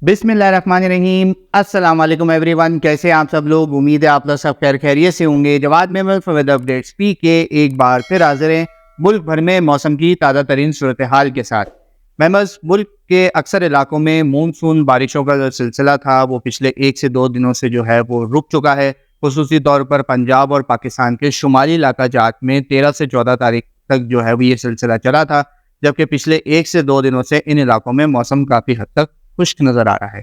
بسم اللہ الرحمن الرحیم۔ السلام علیکم ایوری ون، کیسے ہیں آپ سب لوگ؟ امید ہے آپ لوگ سب خیر خیریت سے ہوں گے۔ جواد محمد فوید اپڈیٹس پی کے ایک بار پھر حاضر ہیں ملک بھر میں موسم کی تازہ ترین صورتحال کے ساتھ۔ ممبرز، ملک کے اکثر علاقوں میں مونسون بارشوں کا جو سلسلہ تھا وہ پچھلے 1 سے 2 دنوں سے جو ہے وہ رک چکا ہے۔ خصوصی طور پر پنجاب اور پاکستان کے شمالی علاقہ جات میں 13 سے 14 تاریخ تک جو ہے وہ یہ سلسلہ چلا تھا، جبکہ پچھلے 1 سے 2 دنوں سے ان علاقوں میں موسم کافی حد تک خشک نظر آ رہا ہے۔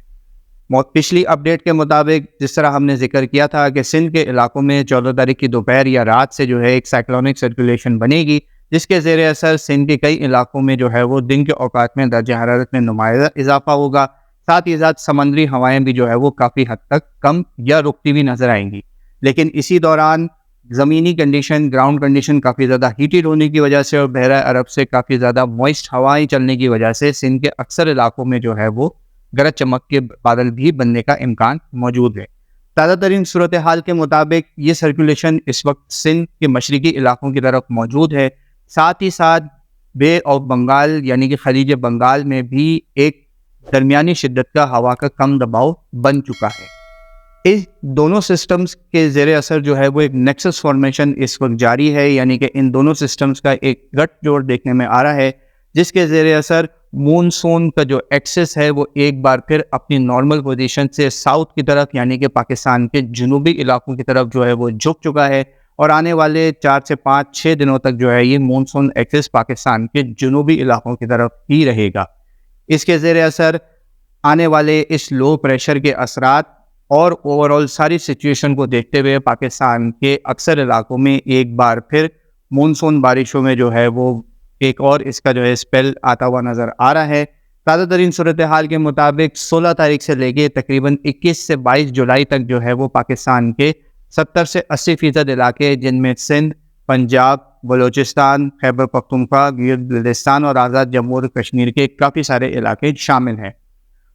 پچھلی اپڈیٹ کے مطابق جس طرح ہم نے ذکر کیا تھا کہ سندھ کے علاقوں میں 14 تاریخ کی دوپہر یا رات سے جو ہے ایک سائیکلونک سرکولیشن بنے گی، جس کے زیر اثر سندھ کے کئی علاقوں میں جو ہے وہ دن کے اوقات میں درجہ حرارت میں نمایاں اضافہ ہوگا۔ ساتھ ہی ساتھ سمندری ہوائیں بھی جو ہے وہ کافی حد تک کم یا رکتی ہوئی نظر آئیں گی، لیکن اسی دوران زمینی کنڈیشن، گراؤنڈ کنڈیشن کافی زیادہ ہیٹڈ ہونے کی وجہ سے اور بحیرہ عرب سے کافی زیادہ موئسٹ ہوائیں چلنے کی وجہ سے سندھ کے اکثر علاقوں میں جو ہے وہ گرج چمک کے بادل بھی بننے کا امکان موجود ہے۔ تازہ ترین صورتحال کے مطابق یہ سرکولیشن اس وقت سندھ کے مشرقی علاقوں کی طرف موجود ہے، ساتھ ہی ساتھ بے آف بنگال یعنی کہ خلیج بنگال میں بھی ایک درمیانی شدت کا ہوا کا کم دباؤ بن چکا ہے۔ اس دونوں سسٹمز کے زیر اثر جو ہے وہ ایک نیکسس فارمیشن اس وقت جاری ہے، یعنی کہ ان دونوں سسٹمز کا ایک گٹ جوڑ دیکھنے میں آ رہا ہے، جس کے زیر اثر مونسون کا جو ایکسس ہے وہ ایک بار پھر اپنی نارمل پوزیشن سے ساؤتھ کی طرف یعنی کہ پاکستان کے جنوبی علاقوں کی طرف جو ہے وہ جھک چکا ہے، اور آنے والے 4 سے 5-6 دنوں تک جو ہے یہ مونسون ایکسس پاکستان کے جنوبی علاقوں کی طرف ہی رہے گا۔ اس کے زیر اثر آنے والے اس لو پریشر کے اثرات اور اوورآل ساری سچویشن کو دیکھتے ہوئے پاکستان کے اکثر علاقوں میں ایک بار پھر مونسون بارشوں میں جو ہے وہ ایک اور اس کا جو ہے اسپیل آتا ہوا نظر آ رہا ہے۔ تازہ ترین صورتحال کے مطابق 16 تاریخ سے لے کے تقریباً 21 سے 22 جولائی تک جو ہے وہ پاکستان کے 70 سے 80% علاقے، جن میں سندھ، پنجاب، بلوچستان، خیبر پختونخوا، گلگت بلتستان اور آزاد جمہور کشمیر کے کافی سارے علاقے شامل ہیں۔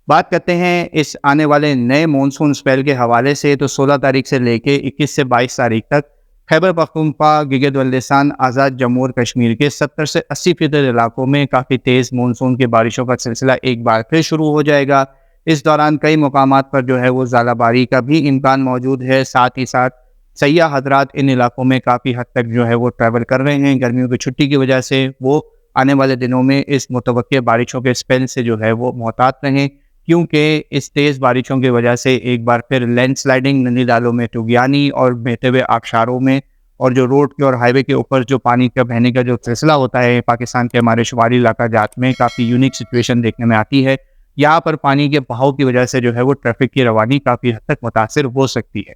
بات کرتے ہیں اس آنے والے نئے مونسون اسپیل کے حوالے سے، تو 16 تاریخ سے لے کے 21 سے 22 تاریخ تک خیبر پختونخوا، گلگت بلتستان، آزاد جمہور کشمیر کے 70 سے 80% علاقوں میں کافی تیز مونسون کی بارشوں کا سلسلہ ایک بار پھر شروع ہو جائے گا۔ اس دوران کئی مقامات پر جو ہے وہ ژالہ باری کا بھی امکان موجود ہے۔ ساتھ ہی ساتھ سیاح حضرات ان علاقوں میں کافی حد تک جو ہے وہ ٹریول کر رہے ہیں، گرمیوں کی چھٹی کی وجہ سے وہ آنے والے دنوں میں اس متوقع بارشوں کے اسپیل سے جو ہے وہ محتاط رہیں، کیونکہ اس تیز بارشوں کی وجہ سے ایک بار پھر لینڈ سلائڈنگ ننی ڈالوں میں ٹوگیانی اور بہتے ہوئے آبشاروں میں اور جو روڈ کے اور ہائی وے کے اوپر جو پانی کا بہنے کا جو سلسلہ ہوتا ہے پاکستان کے ہمارے شمالی علاقہ جات میں کافی یونیک سچویشن دیکھنے میں آتی ہے۔ یہاں پر پانی کے بہاؤ کی وجہ سے جو ہے وہ ٹریفک کی روانی کافی حد تک متاثر ہو سکتی ہے،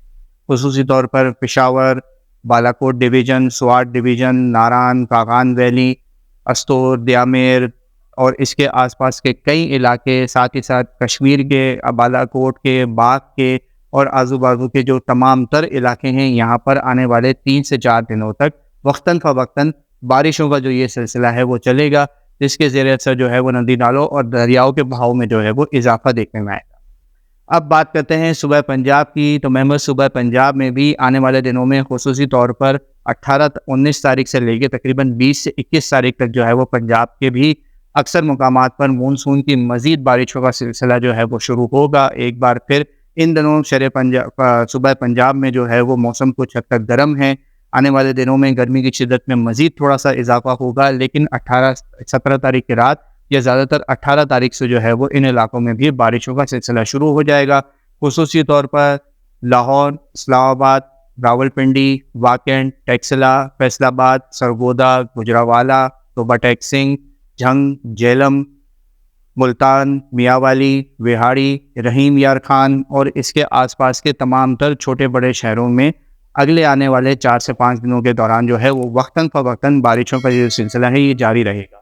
خصوصی طور پر Peshawar, Balakot division, Swat division, Naran, Kaghan valley, Astore, Diamer اور اس کے آس پاس کے کئی علاقے، ساتھ ہی ساتھ کشمیر کے بالاکوٹ کے، باغ کے اور آزو بازو کے جو تمام تر علاقے ہیں، یہاں پر آنے والے 3 سے 4 دنوں تک وقتاً فوقتاً بارشوں کا جو یہ سلسلہ ہے وہ چلے گا، جس کے زیر اثر جو ہے وہ ندی نالوں اور دریاؤں کے بہاؤ میں جو ہے وہ اضافہ دیکھنے میں آئے گا۔ اب بات کرتے ہیں صوبہ پنجاب کی، تو ممبر صوبہ پنجاب میں بھی آنے والے دنوں میں خصوصی طور پر 18-19 تاریخ سے لے کے تقریباً 20 سے 21 تاریخ تک جو ہے وہ پنجاب کے بھی اکثر مقامات پر مونسون کی مزید بارشوں کا سلسلہ جو ہے وہ شروع ہوگا۔ ایک بار پھر ان دنوں صوبہ پنجاب میں جو ہے وہ موسم کچھ حد تک گرم ہے۔ آنے والے دنوں میں گرمی کی شدت میں مزید تھوڑا سا اضافہ ہوگا، لیکن 17 تاریخ کی رات یا زیادہ تر 18 تاریخ سے جو ہے وہ ان علاقوں میں بھی بارشوں کا سلسلہ شروع ہو جائے گا۔ خصوصی طور پر لاہور، اسلام آباد، راولپنڈی، واکنڈ، ٹیکسلا، فیصل آباد، سرگودا، گجرانوالہ، توبہ ٹیک سنگھ، جھنگ، جہلم، ملتان، میاں والی، وہاڑی، رحیم یار خان اور اس کے آس پاس کے تمام تر چھوٹے بڑے شہروں میں اگلے آنے والے 4 سے 5 دنوں کے دوران جو ہے وہ وقتاً فوقتاً بارشوں کا جو سلسلہ ہے یہ جاری رہے گا۔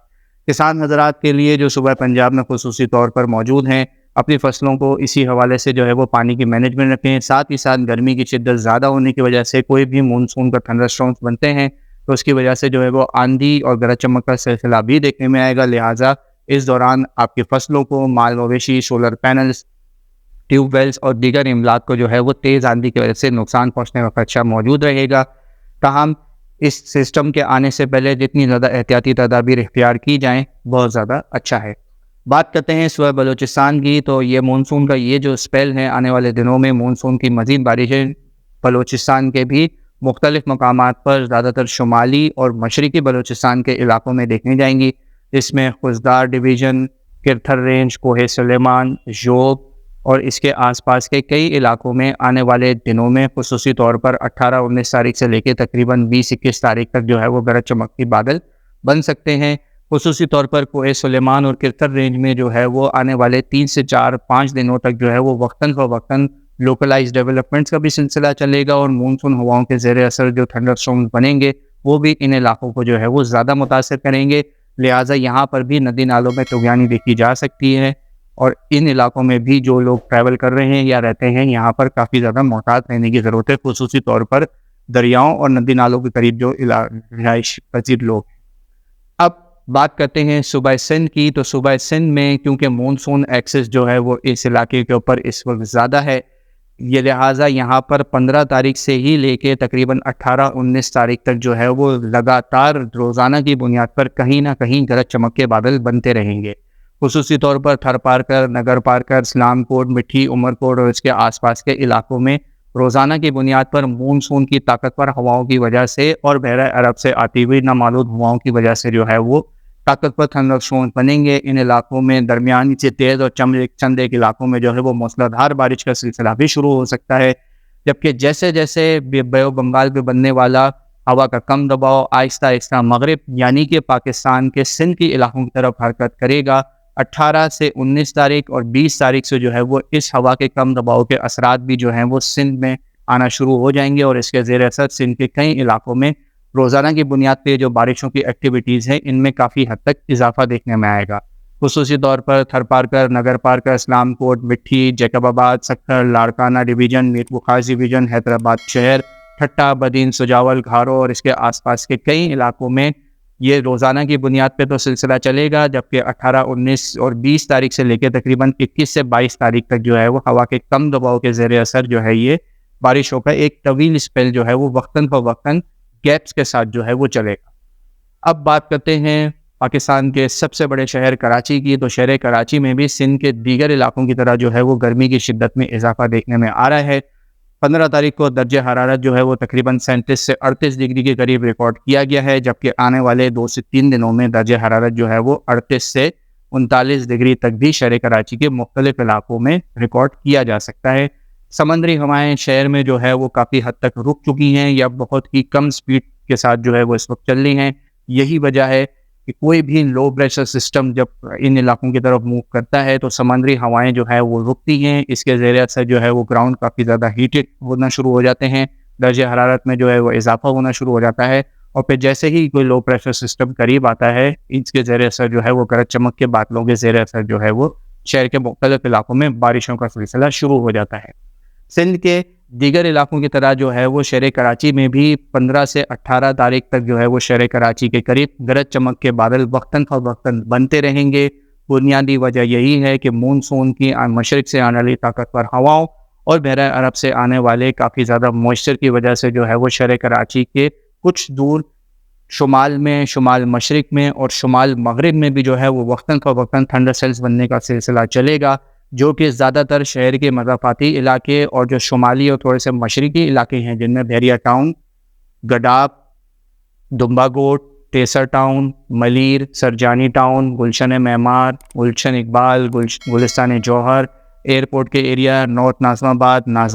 کسان حضرات کے لیے جو صوبہ پنجاب میں خصوصی طور پر موجود ہیں، اپنی فصلوں کو اسی حوالے سے جو ہے وہ پانی کی مینجمنٹ رکھیں۔ ساتھ ہی ساتھ گرمی کی شدت زیادہ ہونے کی وجہ سے کوئی بھی مونسون کا تھنڈر اسٹارمز بنتے ہیں تو اس کی وجہ سے جو ہے وہ آندھی اور گرج چمک کا سلسلہ بھی دیکھنے میں آئے گا، لہٰذا اس دوران آپ کی فصلوں کو مال مویشی، سولر پینلز، ٹیوب ویلز اور دیگر املاک کو جو ہے وہ تیز آندھی کی وجہ سے نقصان پہنچنے کا خدشہ موجود رہے گا۔ تاہم اس سسٹم کے آنے سے پہلے جتنی زیادہ احتیاطی تدابیر اختیار کی جائیں بہت زیادہ اچھا ہے۔ بات کرتے ہیں صوبہ بلوچستان کی، تو یہ مونسون کا یہ جو اسپیل ہے آنے والے دنوں میں مونسون کی مزید بارشیں بلوچستان کے بھی مختلف مقامات پر زیادہ تر شمالی اور مشرقی بلوچستان کے علاقوں میں دیکھنے جائیں گی، جس میں خضدار ڈویژن، کرتھر رینج، کوہ سلیمان، ژوب اور اس کے آس پاس کے کئی علاقوں میں آنے والے دنوں میں خصوصی طور پر 18-19 تاریخ سے لے کے تقریباً 20-21 تاریخ تک جو ہے وہ گرج چمک کی بادل بن سکتے ہیں۔ خصوصی طور پر کوہ سلیمان اور کرتھر رینج میں جو ہے وہ آنے والے 3 سے 4-5 دنوں تک جو ہے وہ وقتاً فوقتاً لوکلائز ڈیولپمنٹس کا بھی سلسلہ چلے گا، اور مونسون ہواؤں کے زیر اثر جو تھنڈر اسٹارمز بنیں گے وہ بھی ان علاقوں کو جو ہے وہ زیادہ متاثر کریں گے، لہٰذا یہاں پر بھی ندی نالوں میں طغیانی دیکھی جا سکتی ہے، اور ان علاقوں میں بھی جو لوگ ٹریول کر رہے ہیں یا رہتے ہیں یہاں پر کافی زیادہ محتاط رہنے کی ضرورت ہے، خصوصی طور پر دریاؤں اور ندی نالوں کے قریب جو رہائش پذیر لوگ ہیں۔ اب بات کرتے ہیں صوبہ سندھ کی، تو صوبہ سندھ میں کیونکہ مونسون ایکسس جو ہے وہ اس علاقے کے اوپر اس وقت زیادہ ہے، یہ لہٰذا یہاں پر 15 تاریخ سے ہی لے کے تقریباً 18-19 تاریخ تک جو ہے وہ لگاتار روزانہ کی بنیاد پر کہیں نہ کہیں گرج چمک کے بادل بنتے رہیں گے، خصوصی طور پر تھر پارکر، نگر پارکر، سلام کوٹ، مٹھی، عمر کوٹ اور اس کے آس پاس کے علاقوں میں روزانہ کی بنیاد پر مونسون کی طاقتور ہواؤں کی وجہ سے اور بحیرہ عرب سے آتی ہوئی نامعلوم ہواؤں کی وجہ سے جو ہے وہ طاقتور تھنڈر اسٹارمز بنیں گے۔ ان علاقوں میں درمیانی سے تیز اور چند ایک علاقوں میں جو ہے وہ موسلادھار بارش کا سلسلہ بھی شروع ہو سکتا ہے، جبکہ جیسے جیسے بے و بنگال پہ بننے والا ہوا کا کم دباؤ آہستہ آہستہ مغرب یعنی کہ پاکستان کے سندھ کے علاقوں کی طرف حرکت کرے گا، 18 سے 19 تاریخ اور 20 تاریخ سے جو ہے وہ اس ہوا کے کم دباؤ کے اثرات بھی جو ہیں وہ سندھ میں آنا شروع ہو جائیں گے، اور اس کے زیر اثر سندھ کے کئی علاقوں میں روزانہ کی بنیاد پہ جو بارشوں کی ایکٹیویٹیز ہیں ان میں کافی حد تک اضافہ دیکھنے میں آئے گا، خصوصی طور پر تھر پارکر، نگر پارکر، اسلام کوٹ، مٹھی، جیکب آباد، سکھر، لاڑکانہ ڈویژن، میر بخار ڈویژن، حیدرآباد شہر، ٹھٹا، بدین، سجاول، گھارو اور اس کے آس پاس کے کئی علاقوں میں یہ روزانہ کی بنیاد پہ تو سلسلہ چلے گا، جبکہ 18، 19 اور 20 تاریخ سے لے کے تقریباً 21 سے 22 تاریخ تک جو ہے وہ ہوا کے کم دباؤ کے زیر اثر جو ہے یہ بارشوں کا ایک طویل اسپیل جو ہے وہ وقتاً فوقتاً گیپس کے ساتھ جو ہے وہ چلے گا۔ اب بات کرتے ہیں پاکستان کے سب سے بڑے شہر کراچی کی، تو شہر کراچی میں بھی سندھ کے دیگر علاقوں کی طرح جو ہے وہ گرمی کی شدت میں اضافہ دیکھنے میں آ رہا ہے۔ 15 تاریخ کو درجہ حرارت جو ہے وہ تقریباً 37 سے 38 ڈگری کے قریب ریکارڈ کیا گیا ہے، جبکہ آنے والے 2 سے 3 دنوں میں درجہ حرارت جو ہے وہ 38 سے 39 ڈگری تک بھی شہر کراچی کے مختلف علاقوں میں ریکارڈ کیا جا سکتا ہے۔ سمندری ہوائیں شہر میں جو ہے وہ کافی حد تک رک چکی ہیں یا بہت ہی کم سپیڈ کے ساتھ جو ہے وہ اس وقت چل رہی ہیں، یہی وجہ ہے کہ کوئی بھی لو پریشر سسٹم جب ان علاقوں کی طرف موو کرتا ہے تو سمندری ہوائیں جو ہے وہ رکتی ہیں، اس کے زیر اثر جو ہے وہ گراؤنڈ کافی زیادہ ہیٹڈ ہونا شروع ہو جاتے ہیں، درجہ حرارت میں جو ہے وہ اضافہ ہونا شروع ہو جاتا ہے، اور پھر جیسے ہی کوئی لو پریشر سسٹم قریب آتا ہے اس کے زیر اثر جو ہے وہ گرج چمک کے بادلوں کے زیر اثر جو ہے وہ شہر کے مختلف علاقوں میں بارشوں کا سلسلہ شروع ہو جاتا ہے۔ سندھ کے دیگر علاقوں کی طرح جو ہے وہ شہر کراچی میں بھی 15 سے 18 تاریخ تک جو ہے وہ شہر کراچی کے قریب گرج چمک کے بادل وقتاً فوقتاً بنتے رہیں گے۔ بنیادی وجہ یہی ہے کہ مونسون کی مشرق سے آنے والی طاقتور ہواؤں اور بحیرہ عرب سے آنے والے کافی زیادہ موئسچر کی وجہ سے جو ہے وہ شہر کراچی کے کچھ دور شمال میں، شمال مشرق میں اور شمال مغرب میں بھی جو ہے وہ وقتاً فوقتاً تھنڈر سیلز بننے کا سلسلہ چلے گا، جو کہ زیادہ تر شہر کے مضافاتی علاقے اور جو شمالی اور تھوڑے سے مشرقی علاقے ہیں جن میں بحریہ ٹاؤن، گڈاب، دمبا گوٹ، تیسر ٹاؤن، ملیر، سرجانی ٹاؤن، گلشن معمار، گلشن اقبال، گلستان جوہر، ایئرپورٹ کے ایریا، نارتھ ناظم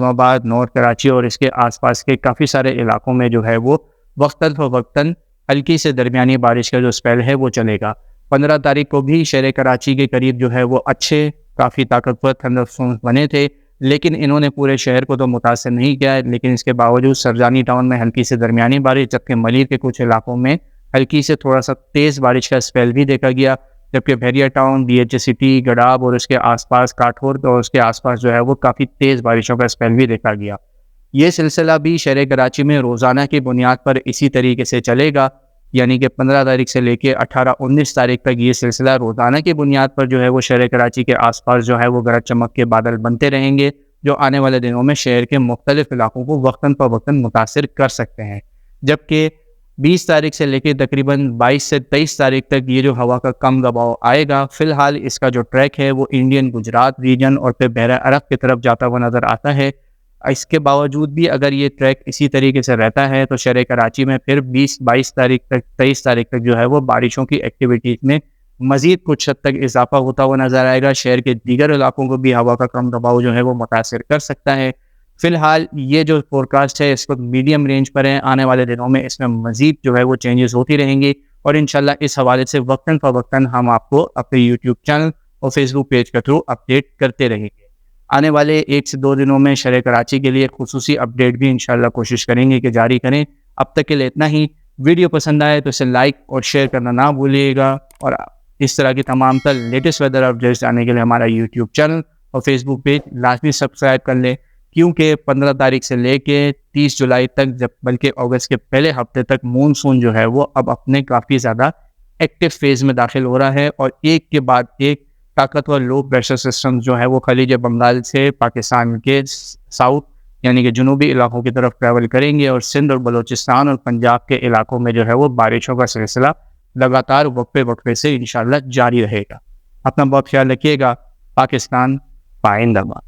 آباد، نارتھ کراچی اور اس کے آس پاس کے کافی سارے علاقوں میں جو ہے وہ وقتاً فوقتاً ہلکی سے درمیانی بارش کا جو اسپیل ہے وہ چلے گا۔ 15 تاریخ کو بھی شہر کراچی کے قریب جو ہے وہ اچھے کافی طاقتور تھنڈر اسٹارمز بنے تھے، لیکن انہوں نے پورے شہر کو تو متاثر نہیں کیا، لیکن اس کے باوجود سرجانی ٹاؤن میں ہلکی سے درمیانی بارش، جبکہ ملیر کے کچھ علاقوں میں ہلکی سے تھوڑا سا تیز بارش کا اسپیل بھی دیکھا گیا، جبکہ بحریہ ٹاؤن، بی ایچ سٹی، گڈاب اور اس کے آس پاس کاٹھور اور اس کے آس پاس جو ہے وہ کافی تیز بارشوں کا اسپیل بھی دیکھا گیا۔ یہ سلسلہ بھی شہر کراچی میں روزانہ کی بنیاد پر اسی طریقے سے چلے گا، یعنی کہ 15 تاریخ سے لے کے 18-19 تاریخ تک یہ سلسلہ روزانہ کی بنیاد پر جو ہے وہ شہر کراچی کے آس پاس جو ہے وہ گرج چمک کے بادل بنتے رہیں گے، جو آنے والے دنوں میں شہر کے مختلف علاقوں کو وقتاً فوقتاً متاثر کر سکتے ہیں۔ جبکہ 20 تاریخ سے لے کے تقریباً 22 سے 23 تاریخ تک یہ جو ہوا کا کم دباؤ آئے گا. فی الحال اس کا جو ٹریک ہے وہ انڈین گجرات ریجن اور پھر بحیرہ عرب کی طرف جاتا ہوا نظر آتا ہے. اس کے باوجود بھی اگر یہ ٹریک اسی طریقے سے رہتا ہے تو شہر کراچی میں پھر 22 تاریخ تک 23 تاریخ تک جو ہے وہ بارشوں کی ایکٹیویٹیز میں مزید کچھ حد تک اضافہ ہوتا ہوا نظر آئے گا. شہر کے دیگر علاقوں کو بھی ہوا کا کم دباؤ جو ہے وہ متاثر کر سکتا ہے. فی الحال یہ جو فور کاسٹ ہے اس وقت میڈیم رینج پر ہے. آنے والے دنوں میں اس میں مزید جو ہے وہ چینجز ہوتی رہیں گی اور انشاءاللہ اس حوالے سے وقتاً فوقتاً ہم آپ کو اپنے یوٹیوب چینل اور فیس بک پیج کے تھرو اپڈیٹ کرتے رہیں گے. آنے والے 1 سے 2 دنوں میں شہر کراچی کے لیے خصوصی اپڈیٹ بھی انشاءاللہ کوشش کریں گے کہ جاری کریں. اب تک کے لیے اتنا ہی. ویڈیو پسند آئے تو اسے لائک اور شیئر کرنا نہ بھولیے گا اور اس طرح کی تمام تر لیٹسٹ ویدر اپڈیٹس جاننے کے لیے ہمارا یوٹیوب چینل اور فیس بک پیج لازمی سبسکرائب کر لیں, کیونکہ 15 تاریخ سے لے کے 30 جولائی تک بلکہ اگست کے پہلے ہفتے تک مونسون جو ہے وہ اب اپنے کافی زیادہ ایکٹیو فیز میں داخل ہو رہا ہے اور ایک کے بعد ایک طاقتور لو پریشر سسٹم جو ہے وہ خلیج بنگال سے پاکستان کے ساؤتھ یعنی کہ جنوبی علاقوں کی طرف ٹریول کریں گے اور سندھ اور بلوچستان اور پنجاب کے علاقوں میں جو ہے وہ بارشوں کا سلسلہ لگاتار وقفے وقفے سے انشاءاللہ جاری رہے گا. اپنا بہت خیال رکھیے گا. پاکستان پائندہ باد.